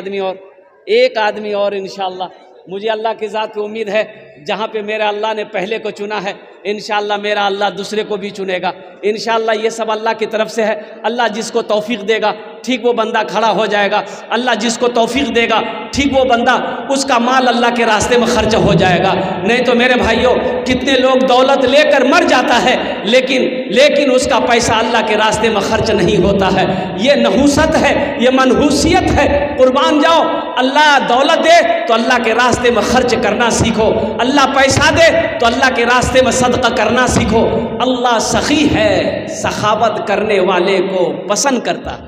आदमी और इंशाल्लाह। मुझे अल्लाह की ज़ात पे उम्मीद है, जहाँ पे मेरा अल्लाह ने पहले को चुना है, इंशाल्लाह मेरा अल्लाह दूसरे को भी चुनेगा इंशाल्लाह। ये सब अल्लाह की तरफ से है। अल्लाह जिसको तौफीक देगा ठीक वो बंदा खड़ा हो जाएगा। अल्लाह जिसको तौफीक देगा ठीक वो बंदा, उसका माल अल्लाह के रास्ते में खर्च हो जाएगा। नहीं तो मेरे भाइयों, कितने लोग दौलत लेकर मर जाता है, लेकिन उसका पैसा अल्लाह के रास्ते में खर्च नहीं होता है। ये नहूसत है, ये मनहूसियत है। कुर्बान जाओ, अल्लाह दौलत दे तो अल्लाह के रास्ते में खर्च करना सीखो, अल्लाह पैसा दे तो अल्लाह के रास्ते में सदका करना सीखो। अल्लाह सखी है, सखावत करने वाले को पसंद करता।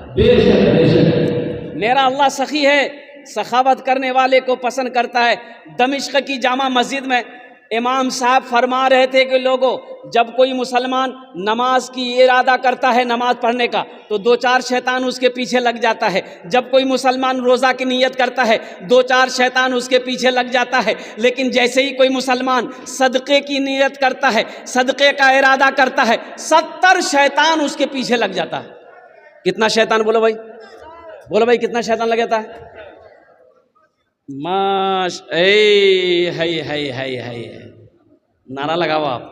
मेरा अल्लाह सखी है, सखावत करने वाले को पसंद करता है। दमिश्क की जामा मस्जिद में इमाम साहब फरमा रहे थे कि लोगों, जब कोई मुसलमान नमाज की इरादा करता है नमाज पढ़ने का, तो 2-4 शैतान उसके पीछे लग जाता है। जब कोई मुसलमान रोज़ा की नीयत करता है, 2-4 शैतान उसके पीछे लग जाता है। लेकिन जैसे ही कोई मुसलमान सदक़े की नीयत करता है, सदक़े का इरादा करता है, 70 शैतान उसके पीछे लग जाता है। कितना शैतान? बोलो भाई कितना शैतान लग जाता है? है नारा लगाओ आप।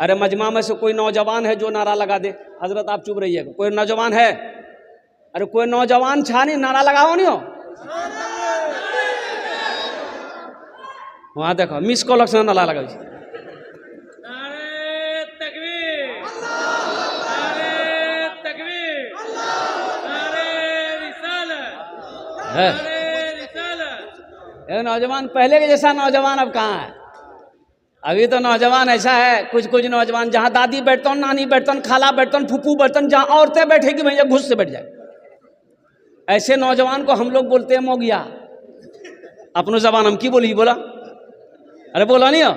अरे मजमा में से कोई नौजवान है जो नारा लगा दे? हजरत आप चुप रहिएगा। कोई नौजवान है? अरे कोई नौजवान छानी नारा लगाओ नहीं हो। वहां देखो मिस कॉल नारा लगाओ। नौजवान पहले के जैसा नौजवान अब कहाँ है? अभी तो नौजवान ऐसा है, कुछ नौजवान जहाँ दादी बैठतन, नानी बैठतन, खाला बैठतन, फूफू बैठतन, जहाँ औरतें बैठेगी भैया घुस से बैठ जाए। ऐसे नौजवान को हम लोग बोलते हैं मोगिया। अपनो जबान हम की बोला? अरे बोला नहीं हो?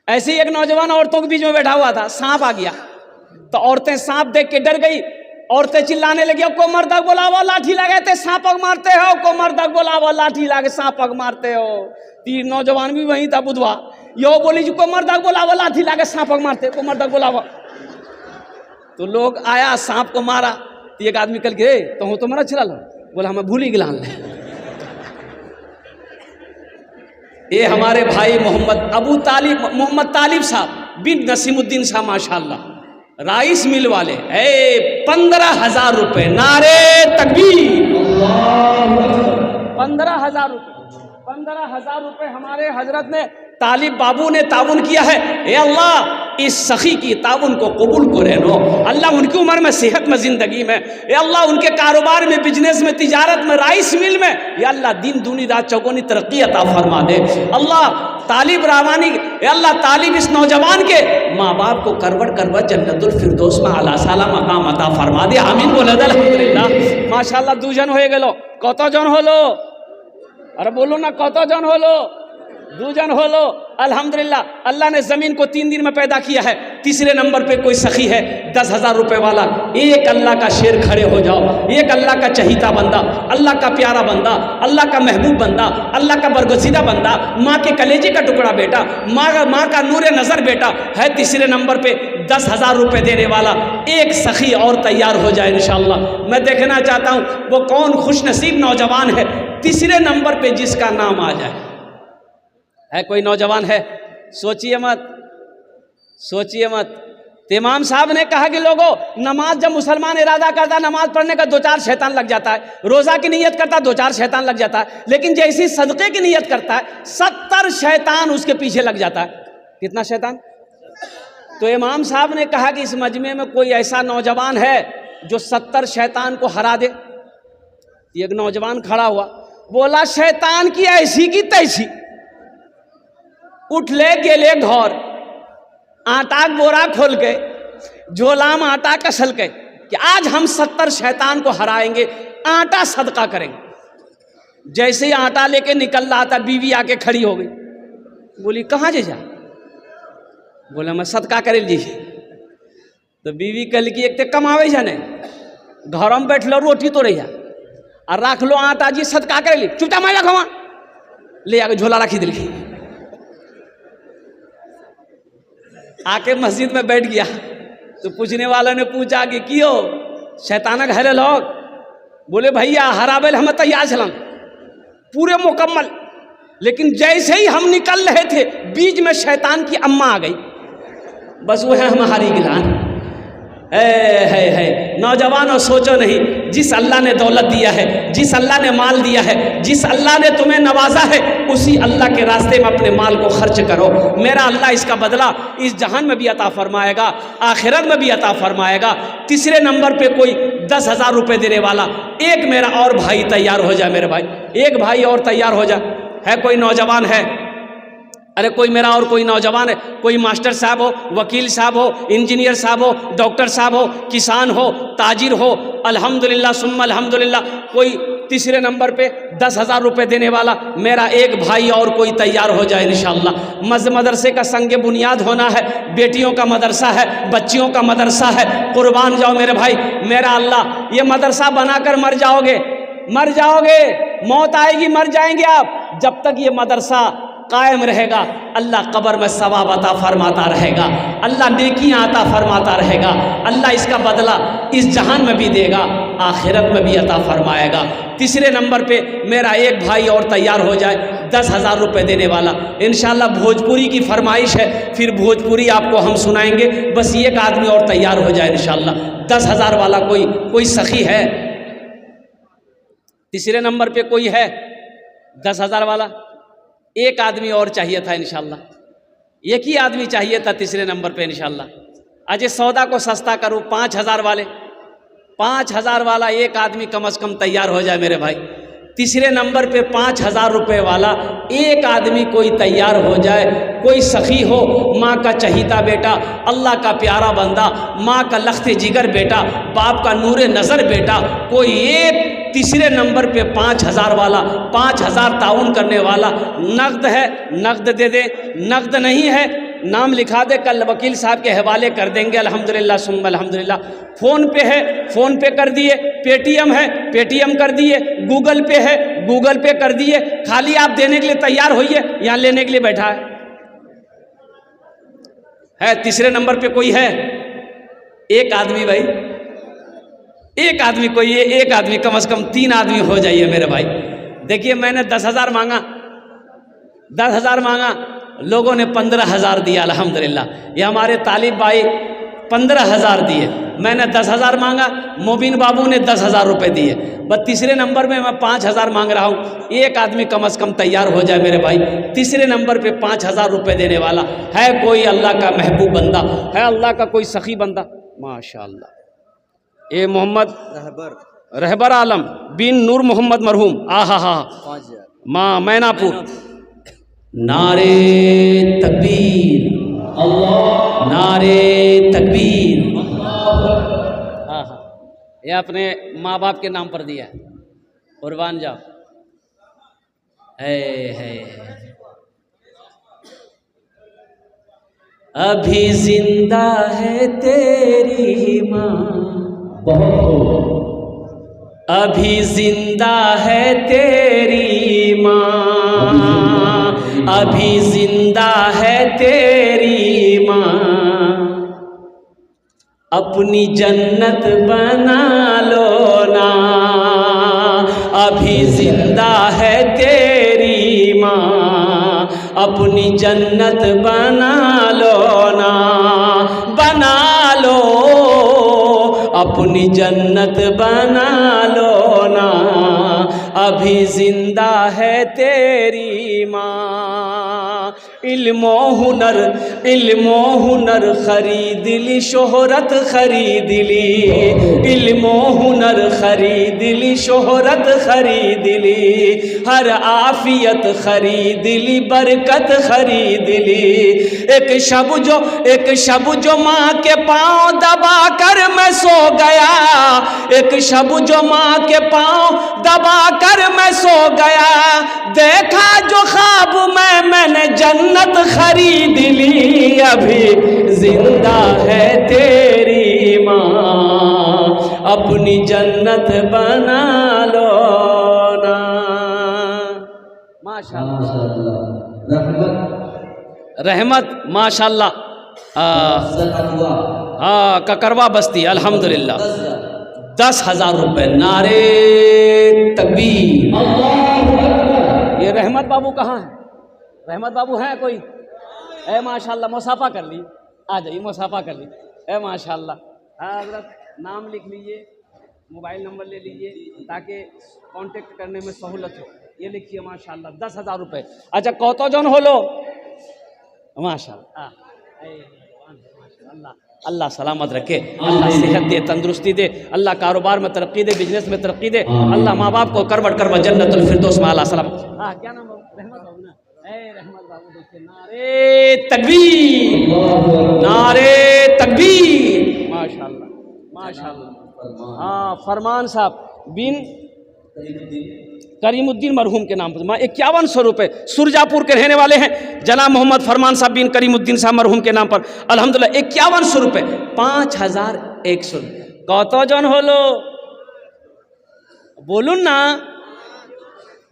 ऐसे ही एक नौजवान औरतों के बीच में बैठा हुआ था, सांप आ गया तो औरतें सांप देख के डर गई। औरतें चिल्लाने लगी, को मर्दक बोलावो लाठी लगे थे सांपक मारते हो, को मर्दक बोलावो लाठी लगे सांपक मारते हो। तीन नौजवान भी वहीं था बुधवा, यो बोली को मर्दक बोलावो लाठी लगे सांपक मारते, को मर्दक बोलावो। तो लोग आया, सांप को मारा। तो एक आदमी कल के तो मेरा छिड़ल, बोला हमें भूली गिलान ले। ये हमारे भाई मोहम्मद तालिब साहब बिन नसीमुद्दीन साहब माशाल्लाह, राइस मिल वाले, 15,000 रुपये। नारे तकबीर। 15,000 रुपये, 15,000 रुपये हमारे हजरत ने, तालिब बाबू ने ताउन किया है। ए अल्लाह इस सखी की ताउन को कबूल करे नो। अल्लाह उनकी उम्र में, सेहत में, ज़िंदगी में, या अल्लाह उनके कारोबार में, बिजनेस में, तिजारत में, राइस मिल में, या अल्लाह दिन दूनी रात चौगुनी तरक्की अता फरमा दे। अल्लाह तालिब रावानी, या अल्लाह तालिब इस नौजवान के माँ बाप को करवट जन्नतुल फिरदौस में आला साला मकाम अता फरमा दे। आमीन बोले अल्हम्दुलिल्लाह। माशाल्लाह 2 जन हो गए। कत जन हलो? अरे बोलो ना, कत जन हलो? दो जन हो लो अल्हम्दुलिल्लाह। अल्लाह ने ज़मीन को 3 दिन में पैदा किया है। तीसरे नंबर पे कोई सखी है 10,000 रुपये वाला। एक अल्लाह का शेर खड़े हो जाओ, एक अल्लाह का चहीता बंदा, अल्लाह का प्यारा बंदा, अल्लाह का महबूब बंदा, अल्लाह का बरगुज़ीदा बंदा, माँ के कलेजे का टुकड़ा बेटा, माँ का नूरे नज़र बेटा है। तीसरे नंबर पे 10,000 रुपये देने वाला एक सखी और तैयार हो जाए इंशाअल्लाह। मैं देखना चाहता हूँ वो कौन खुशनसीब नौजवान है तीसरे नंबर पे जिसका नाम आ जाए। है कोई नौजवान है? सोचिए मत, सोचिए मत। तो इमाम साहब ने कहा कि लोगों, नमाज जब मुसलमान इरादा करता है नमाज पढ़ने का 2-4 शैतान लग जाता है, रोज़ा की नीयत करता है 2-4 शैतान लग जाता है, लेकिन जैसी सदक़े की नीयत करता है 70 शैतान उसके पीछे लग जाता है। कितना शैतान? तो इमाम साहब ने कहा कि इस मजमे में कोई ऐसा नौजवान है जो 70 शैतान को हरा दे। एक नौजवान खड़ा हुआ, बोला शैतान की ऐसी की तैसी, उठ ले गेले घर, आटा बोरा खोल के झोला में आटा कसल के कि आज हम 70 शैतान को हराएंगे, आटा सदका करेंगे। जैसे ही आटा लेके निकल रहा था बीवी आके खड़ी हो गई, बोली कहाँ जा? बोला मैं सदका करे ली। तो बीवी कल की एक तो कमावे जाने, घर में बैठ लो रोटी तो रही और रख लो आटा जी सदका करे ली, चुपचाप मैं रखवा ले आके झोला रखी दिल। आके मस्जिद में बैठ गया तो पूछने वालों ने पूछा कि क्यों शैतान घरे लोग? बोले भैया हराबेल हम तैयार चलन पूरे मुकम्मल, लेकिन जैसे ही हम निकल रहे थे बीच में शैतान की अम्मा आ गई, बस वो है हमारी गिलान। है नौजवानों, सोचो नहीं, जिस अल्लाह ने दौलत दिया है, जिस अल्लाह ने माल दिया है, जिस अल्लाह ने तुम्हें नवाजा है, उसी अल्लाह के रास्ते में अपने माल को खर्च करो। मेरा अल्लाह इसका बदला इस जहान में भी अता फरमाएगा, आखिरत में भी अता फरमाएगा। तीसरे नंबर पे कोई 10,000 रुपये देने वाला एक मेरा और भाई तैयार हो जाए। मेरे भाई एक भाई और तैयार हो जाए। है कोई नौजवान है? अरे कोई मेरा और कोई नौजवान है, कोई मास्टर साहब हो, वकील साहब हो, इंजीनियर साहब हो, डॉक्टर साहब हो, किसान हो, ताजिर हो, अल्हम्दुलिल्लाह सुम्मा अल्हम्दुलिल्लाह, कोई तीसरे नंबर पे 10,000 रुपये देने वाला मेरा एक भाई और कोई तैयार हो जाए इंशाअल्लाह। मदरसे का संग बुनियाद होना है, बेटियों का मदरसा है, बच्चियों का मदरसा है। कुर्बान जाओ मेरे भाई, मेरा अल्लाह ये मदरसा बनाकर मर जाओगे, मर जाओगे, मौत आएगी, मर जाएंगे आप। जब तक ये मदरसा कायम रहेगा अल्लाह कब्र में सवाब अता फरमाता रहेगा, अल्लाह नेकियां अता फरमाता रहेगा, अल्लाह इसका बदला इस जहान में भी देगा, आखिरत में भी अता फरमाएगा। तीसरे नंबर पे मेरा एक भाई और तैयार हो जाए 10,000 रुपये देने वाला। इंशाअल्लाह भोजपुरी की फरमाइश है, फिर भोजपुरी आपको हम सुनाएंगे। बस एक आदमी और तैयार हो जाए इंशाअल्लाह। 10,000 वाला कोई सखी है? तीसरे नंबर पे कोई है 10,000 वाला? एक आदमी और चाहिए था इंशाअल्लाह, एक ही आदमी चाहिए था तीसरे नंबर पे इंशाअल्लाह। अजय सौदा को सस्ता करूँ, 5,000 वाले, 5,000 वाला एक आदमी कम से कम तैयार हो जाए मेरे भाई। तीसरे नंबर पे 5,000 रुपये वाला एक आदमी कोई तैयार हो जाए, कोई सखी हो, माँ का चहीता बेटा, अल्लाह का प्यारा बंदा, माँ का लख्त जिगर बेटा, बाप का नूरे नज़र बेटा, कोई एक तीसरे नंबर पे 5,000 वाला, 5,000 ताउन करने वाला। नकद है नकद दे दे, नकद नहीं है नाम लिखा दे, कल वकील साहब के हवाले कर देंगे अल्हम्दुलिल्लाह सुम्मा अल्हम्दुलिल्लाह। फ़ोन पे है, फ़ोन पे कर दिए, पेटीएम है, पेटीएम कर दिए, गूगल पे है, गूगल पे कर दिए। खाली आप देने के लिए तैयार होइए, यहाँ लेने के लिए बैठा है। तीसरे नंबर पे कोई है? एक आदमी भाई, एक आदमी, कोई एक आदमी, कम से कम 3 आदमी हो जाइए मेरे भाई। देखिए मैंने 10,000 मांगा, 10,000 मांगा, लोगों ने 15,000 दिया अल्हम्दुलिल्लाह। ये हमारे तालिब भाई 15,000 दिए, मैंने 10,000 मांगा, मोबिन बाबू ने 10,000 रुपये दिए। बस तीसरे नंबर में मैं 5,000 मांग रहा हूँ, एक आदमी कम से कम तैयार हो जाए मेरे भाई। तीसरे नंबर पे 5,000 रुपये देने वाला है कोई अल्लाह का महबूब बंदा, है अल्लाह का कोई सखी बंदा? माशाअल्लाह। ए मोहम्मद रहबर आलम बिन नूर मोहम्मद मरहूम, आहा माँ मैनापुर। नारे तकबीर, अल्लाह नारे तकबीर। हाँ हाँ, ये अपने माँ बाप के नाम पर दिया है, कुर्बान जाओ। है अभी जिंदा है तेरी माँ, अभी जिंदा है तेरी माँ, अभी जिंदा है तेरी माँ, अपनी जन्नत बना लो ना, अभी जिंदा है तेरी माँ, अपनी जन्नत बना लो ना, बना लो, अपनी जन्नत बना लो ना, अभी जिंदा है तेरी माँ। इल्मो हुनर खरीद ली, शोहरत खरीद ली, इल्मो हुनर खरीद ली, शोहरत खरीद ली, हर आफियत खरीद ली, बरकत खरीद ली। एक शब जो माँ के पाँव दबा कर मैं सो गया, एक शब जो माँ के पाँव दबा कर मैं सो गया, देखा जो ख्वाब मैंने जन्नत खरीद ली, अभी जिंदा है तेरी माँ, अपनी जन्नत बना लो ना। माशाअल्लाह, रहमत माशाअल्लाह। हाँ, ककरवा बस्ती, अल्हम्दुलिल्लाह। 10,000 रुपये। नारे तकबीर। ये रहमत बाबू कहाँ है? रहमत बाबू हैं कोई? ए माशाल्लाह, मुसाफा कर ली, आ जाइए, मुसाफा कर ली। ए माशाल्लाह। हाँ हज़रत, नाम लिख लीजिए, मोबाइल नंबर ले लीजिए ताकि कांटेक्ट करने में सहूलत हो। ये लिखिए माशाल्लाह, 10,000 रुपये। अच्छा, कौतो जन हो लो माशाल्लाह। अल्लाह अल्लाह सलामत रखे, अल्लाह सेहत दे, तंदुरुस्ती दे, अल्लाह कारोबार में तरक्की दे, बिजनेस में तरक्की दे, अल्लाह माँ बाप को करवट करवा जन्नतुल फिरदौस में आला सलाम। हाँ, क्या नाम है? रहमत बाबू ना? रहमत बाबू देखिए, नारे तकबीर, नारे तकबीर। माशाल्लाह माशाल्लाह। हाँ, फरमान साहब बिन करीमुद्दीन मरहूम के नाम पर 5100 रुपये, सुरजापुर के रहने वाले हैं जनाब मोहम्मद फरमान साहब बिन करीमुद्दीन साहब मरहूम के नाम पर अल्हम्दुलिल्लाह 5100 रुपये, 5100। कौतो जन होलो बोलून ना,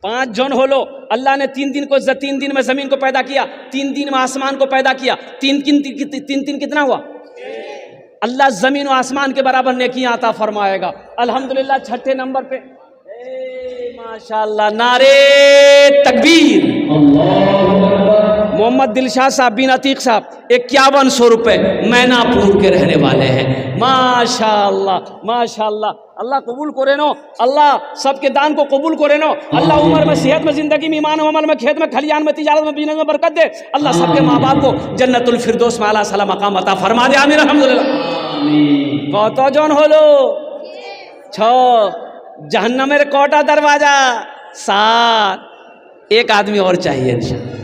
5 जन होलो। अल्लाह ने 3 दिन में जमीन को पैदा किया, 3 दिन में आसमान को पैदा किया। 3 कितना हुआ? अल्लाह जमीन और आसमान के बराबर नेकियां अता फरमाएगा। अल्हम्दुलिल्लाह 6ठे नंबर पे माशाअल्लाह, नारे तकबीर। मोहम्मद दिलशाद साहब बिन अतीक साहब 5100 रुपये, मैनापुर के रहने वाले हैं। माशाअल्लाह माशाअल्लाह। अल्लाह कबूल करे नो, अल्लाह सबके दान को कबूल करे नो। अल्लाह उम्र में, सेहत में, जिंदगी में, ईमान अमल में, खेत में, खलियान में, तिजारत में, बिजनेस में बरकत दे। अल्लाह सबके माँ बाप को जन्नतुल फिरदौस में आला सला मकाम अता फरमा दे। आमीन अल्हम्दुलिल्लाह। कौतो जन होलो? 6। जहन्नमेर कोटा दरवाजा 7। एक आदमी और चाहिए इंशाअल्लाह,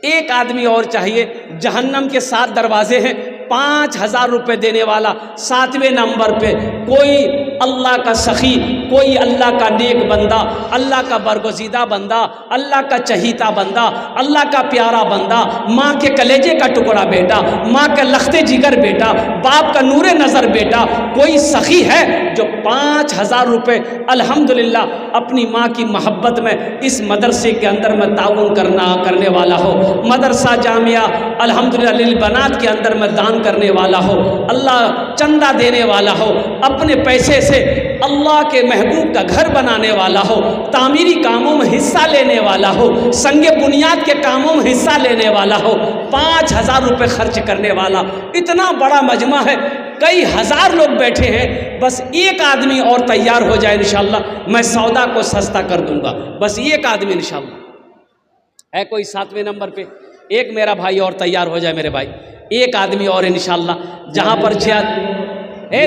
एक आदमी और चाहिए। जहन्नम के 7 दरवाजे हैं, 5000 रुपये देने वाला 7वें नंबर पे कोई अल्लाह का सखी, कोई अल्लाह का नेक बंदा, अल्लाह का बरगुज़ीदा बंदा, अल्लाह का चहीता बंदा, अल्लाह का प्यारा बंदा, माँ के कलेजे का टुकड़ा बेटा, माँ के लख्ते जिगर बेटा, बाप का नूरे नज़र बेटा, कोई सखी है जो 5000 रुपये अल्हम्दुलिल्लाह अपनी माँ की मोहब्बत में इस मदरसे के अंदर में ताउन करने वाला हो, मदरसा जामिया अल्हम्दुलिल्लाह लिल बनात के अंदर में दान करने वाला हो, अल्लाह चंदा देने वाला हो, अपने पैसे से अल्लाह के महबूब का घर बनाने वाला हो, तामीरी कामों में हिस्सा लेने वाला हो, संगे बुनियाद के कामों में हिस्सा लेने वाला हो, 5000 रुपये खर्च करने वाला। इतना बड़ा मजमा है, कई हज़ार लोग बैठे हैं, बस एक आदमी और तैयार हो जाए इंशाअल्लाह मैं सौदा को सस्ता कर दूंगा। बस एक आदमी इंशाअल्लाह है कोई 7वें नंबर पे, एक मेरा भाई और तैयार हो जाए मेरे भाई, एक आदमी और इंशाअल्लाह। जहाँ पर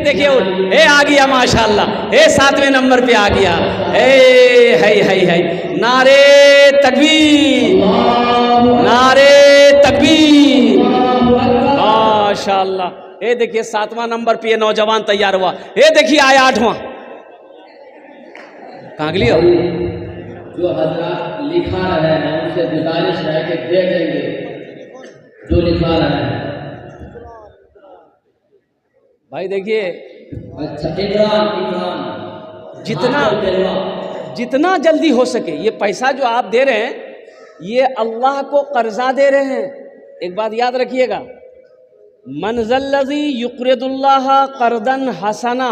देखिए आ गया माशाअल्लाह, 7वें नंबर पे आ गया। है नारे तकबीर, नारे तकबीर माशाअल्लाह। देखिए 7वां नंबर पे ये नौजवान तैयार हुआ। देखिए आया 8वां। कहाँ गली हो? जो हजरात लिखा रहे हैं उनसे गुजारिश है कि दे देंगे, जो लिखवा रहा है। भाई देखिए, अच्छा, इमरान जितना जल्दी हो सके ये पैसा जो आप दे रहे हैं, ये अल्लाह को कर्जा दे रहे हैं। एक बात याद रखिएगा, मनज़ल्लज़ी युक़रिदुल्लाह क़र्दन हसना,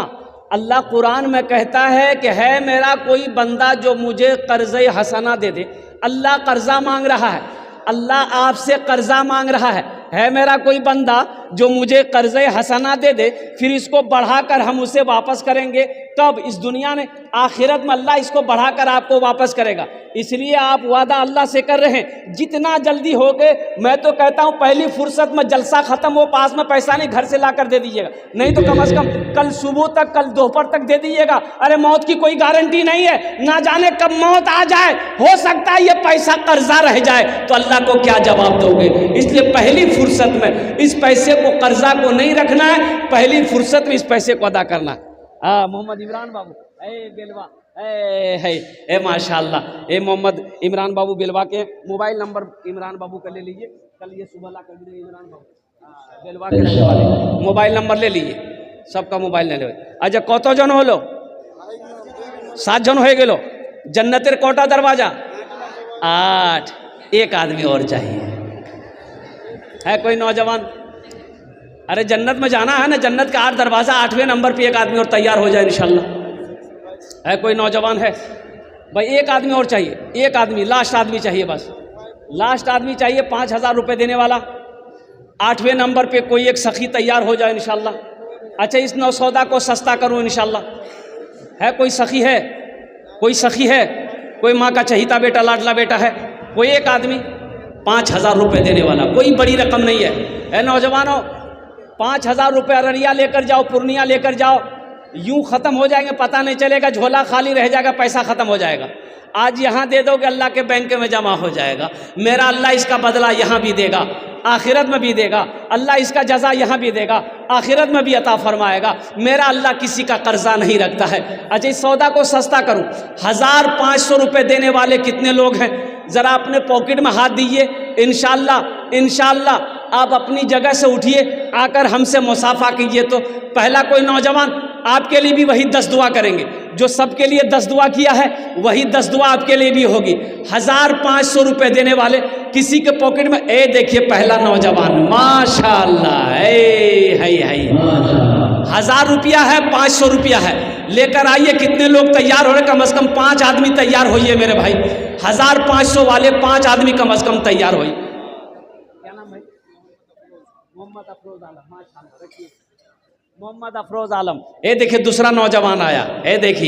अल्लाह कुरान में कहता है कि है मेरा कोई बंदा जो मुझे कर्ज़े हसना दे दे। अल्लाह कर्जा मांग रहा है, अल्लाह आपसे कर्जा मांग रहा है मेरा कोई बंदा जो मुझे कर्ज़े हसना दे दे, फिर इसको बढ़ाकर हम उसे वापस करेंगे। कब? इस दुनिया में। आखिरत में अल्लाह इसको बढ़ाकर आपको वापस करेगा। इसलिए आप वादा अल्लाह से कर रहे हैं, जितना जल्दी हो गए, मैं तो कहता हूँ पहली फुर्सत में जलसा खत्म हो, पास में पैसा नहीं, घर से लाकर दे दीजिएगा, नहीं तो कम से कम कल सुबह तक, कल दोपहर तक दे दीजिएगा। अरे मौत की कोई गारंटी नहीं है, ना जाने कब मौत आ जाए, हो सकता है ये पैसा कर्जा रह जाए, तो अल्लाह को क्या जवाब दोगे? इसलिए पहली फुर्सत में इस पैसे को, कर्जा को नहीं रखना है, पहली फुर्सत में इस पैसे को अदा करना है। मोहम्मद इमरान बाबू बेलवा, माशाल्लाह, मोहम्मद इमरान बाबू बेलवा के मोबाइल नंबर इमरान बाबू का ले लीजिए, कल ये सुबह ला कर दीजिए। इमरान बाबू बेलवा के रहने वाले, मोबाइल नंबर ले लीजिए, सबका मोबाइल ले लो। अच्छा, कत जन हलो? 7 जन हो गेलो। जन्नतेर कोटा दरवाजा? 8। एक आदमी और चाहिए। है कोई नौजवान? अरे जन्नत में जाना है ना, जन्नत का 8 दरवाज़ा, 8वें नंबर पे एक आदमी और तैयार हो जाए इंशाल्लाह। है कोई नौजवान? है भाई, एक आदमी और चाहिए, एक आदमी, लास्ट आदमी चाहिए, बस लास्ट आदमी चाहिए। 5000 रुपये देने वाला, 8वें नंबर पे कोई एक सखी तैयार हो जाए इंशाल्लाह। अच्छा, इस नौसौदा को सस्ता करूँ इंशाल्लाह। है कोई सखी? है कोई सखी? है कोई माँ का चहीता बेटा, लाडला बेटा? है कोई एक आदमी? 5000 रुपये देने वाला, कोई बड़ी रकम नहीं है। नौजवानों, 5000 रुपये अररिया लेकर जाओ, पूर्णिया लेकर जाओ, यूं ख़त्म हो जाएंगे, पता नहीं चलेगा, झोला खाली रह जाएगा, पैसा ख़त्म हो जाएगा। आज यहाँ दे दोगे, अल्लाह के बैंक में जमा हो जाएगा। मेरा अल्लाह इसका बदला यहाँ भी देगा, आखिरत में भी देगा। अल्लाह इसका जज़ा यहाँ भी देगा, आखिरत में भी अता फरमाएगा। मेरा अल्लाह किसी का कर्जा नहीं रखता है। अच्छा, इस सौदा को सस्ता करूँ, 1500 रुपये देने वाले कितने लोग हैं? ज़रा अपने पॉकेट में हाथ दीजिए। इंशाल्लाह आप अपनी जगह से उठिए, आकर हमसे मुसाफा कीजिए। तो पहला कोई नौजवान, आपके लिए भी वही 10 दुआ करेंगे जो सबके लिए 10 दुआ किया है, वही 10 दुआ आपके लिए भी होगी। 1500 रुपये देने वाले किसी के पॉकेट में, देखिए पहला नौजवान, माशाअल्लाह, है 1000 रुपया है, 500 रुपया है, लेकर आइए। कितने लोग तैयार हो रहे? कम से कम 5 आदमी तैयार होइए मेरे भाई। 1500 वाले 5 आदमी कम से कम तैयार होइए। क्या नाम भाई? मोहम्मद अफरोज आलम, माशाअल्लाह, रखिए मोहम्मद अफरोज आलम। देखिए दूसरा नौजवान आया, देखिए।